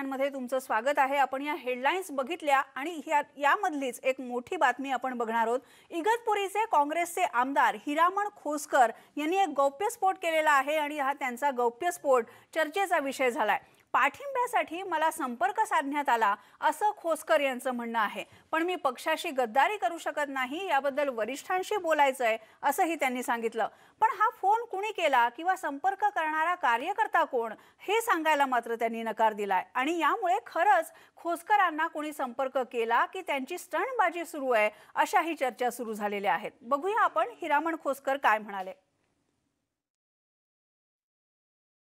बातम्यांमध्ये तुमचं स्वागत आहे। आपण या हेडलाईन्स बघितल्या आणि यामधलीच एक मोठी बातमी आपण बघणार आहोत। इगतपुरीचे काँग्रेसचे आमदार हिरामण खोसकर यांनी एक गौप्यस्फोट केलेला आहे आणि हा त्यांचा गौप्यस्फोट चर्चेचा विषय झालाय। पाठिंब्यासाठी मला संपर्क साधण्यात आला असं खोसकर यांचं म्हणणं आहे, पण मी पक्षाशी गद्दारी करू शकत नाही, याबद्दल वरिष्ठांशी बोलायचंय असंही त्यांनी सांगितलं। पण हा फोन कुणी केला किंवा संपर्क करणारा कार्यकर्ता कोण हे सांगायला मात्र त्यांनी नकार दिलाय आणि यामुळे खरंच खोसकरांना कोणी संपर्क केला की त्यांची स्टंटबाजी सुरू आहे अशाही चर्चा सुरू झालेल्या आहेत। बघूया आपण हिरामण खोसकर काय म्हणाले।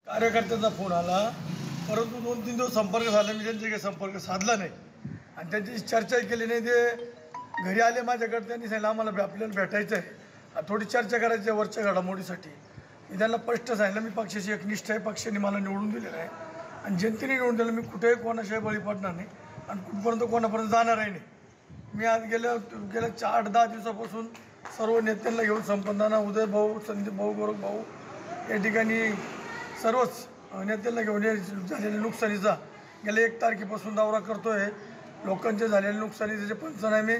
कार्यकर्त्यांचा फोन आला, परंतु 2-3 दिवस संपर्क झाला, मी त्यांच्याशी संपर्क साधला नाही आणि त्यांच्याशी चर्चाही केली नाही। ते घरी आले माझ्याकडे, त्यांनी सांगितलं आम्हाला आपल्याला भेटायचं आहे, थोडी चर्चा करायची आहे वरच्या घडामोडीसाठी। मी त्यांना स्पष्ट सांगितलं मी पक्षाशी एकनिष्ठ आहे, पक्षाने मला निवडून दिलेलं आहे आणि जनतेने निवडून दिलं, मी कुठेही कोणाशिवाय बळी पडणार नाही आणि कुठपर्यंत कोणापर्यंत जाणारही नाही। मी आज गेल्या 8-10 दिवसापासून सर्व नेत्यांना घेऊन संपन्नाना उदय भाऊ, संदीप भाऊ, गोरख भाऊ या ठिकाणी सर्वच नेत्यांना घेऊन झालेल्या नुकसानीचा गेल्या 1 तारखेपासून दौरा करतोय। लोकांचे झालेल्या नुकसानीचे पंचनामे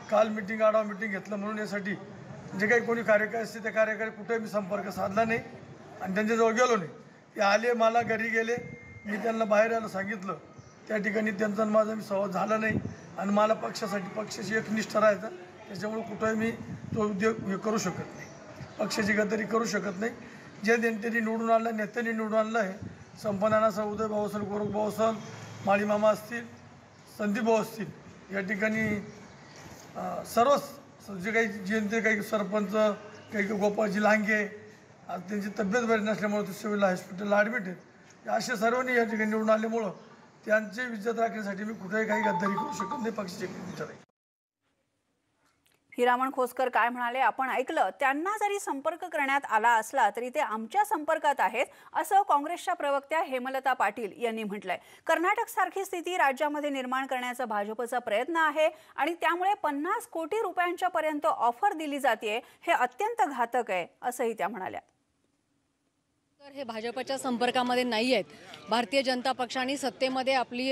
काल आढावा मीटिंग घेतलं म्हणून यासाठी जे काही कोणी कार्यकारी असते त्या कार्यकारी कुठेही मी संपर्क साधला नाही आणि त्यांच्याजवळ गेलो नाही। ते आले, मला घरी गेले, मी त्यांना बाहेर यायला सांगितलं, त्या ठिकाणी त्यांचा माझा मी संवाद झाला नाही आणि मला पक्षाशी एकनिष्ठ राहायचं, त्याच्यामुळे कुठेही मी तो उद्योग हे करू शकत नाही, पक्षाची गद्दारी करू शकत नाही। जे नेत्यांनी निवडून आणलं, नेत्यांनी निवडून आणलं आहे, संपन्नाना उदय भाऊ असेल, गोरख भाऊ असेल, माळी मामा असतील, संदीप भाऊ असतील, या ठिकाणी सर्वच जे काही सरपंच, काही गोपाळजी लांगे, आज त्यांची तब्येत बरी नसल्यामुळे ते सिव्हिल हॉस्पिटलला ॲडमिट आहेत, असे सर्वांनी या ठिकाणी निवडून आल्यामुळं त्यांची इज्जत राखण्यासाठी मी कुठेही काही गद्दारी करू शकत नाही, पक्षाची एकनिष्ठ राहील। हिरामण खोसकर काय म्हणाले आपण ऐकलं। त्यांना जरी संपर्क करण्यात आला असला तरी ते आमच्या संपर्कात आहेत असं काँग्रेसच्या प्रवक्त्या हेमलता पाटील यांनी म्हटलंय। कर्नाटक सारखी स्थिती राज्यामध्ये निर्माण करण्याचा भाजपचा प्रयत्न आहे आणि त्यामुळे 50 कोटी रुपयांच्या पर्यंत ऑफर दिली जाते, हे अत्यंत घातक आहे असंही त्या म्हणाल्या। हे भाजपच्या संपर्कामध्ये नाही आहेत। भारतीय जनता पक्षाने सत्तेमध्ये आपली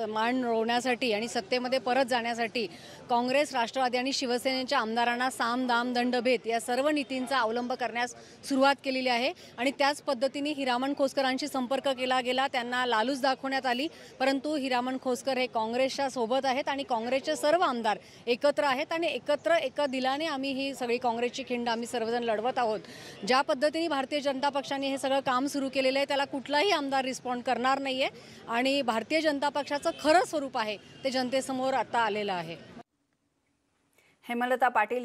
मान रोवण्यासाठी आणि सत्तेमध्ये परत जाण्यासाठी काँग्रेस, राष्ट्रवादी आणि शिवसेनेच्या आमदारांना साम दाम दंड भेद या सर्व नीतींचा अवलंब करण्यास सुरुवात केलेली आहे आणि त्याच पद्धतीने हिरामण खोसकरांशी संपर्क केला गेला, त्यांना लालूच दाखवण्यात आली, परंतु हिरामण खोसकर हे काँग्रेसच्या सोबत आहेत आणि काँग्रेसचे सर्व आमदार एकत्र आहेत आणि एकत्र एका दिलाने आम्ही ही सगळी काँग्रेसची खिंड आम्ही सर्वजण लढवत आहोत। ज्या पद्धतीने भारतीय जनता पक्षाने हे सगळं काम सुरू केलेलं आहे त्याला कुठलाही आमदार रिस्पॉन्ड करणार नाहीये आणि भारतीय जनता पक्षाचं खरं स्वरूप आहे ते जनतेसमोर आता आलेलं आहे। हेमलता पाटील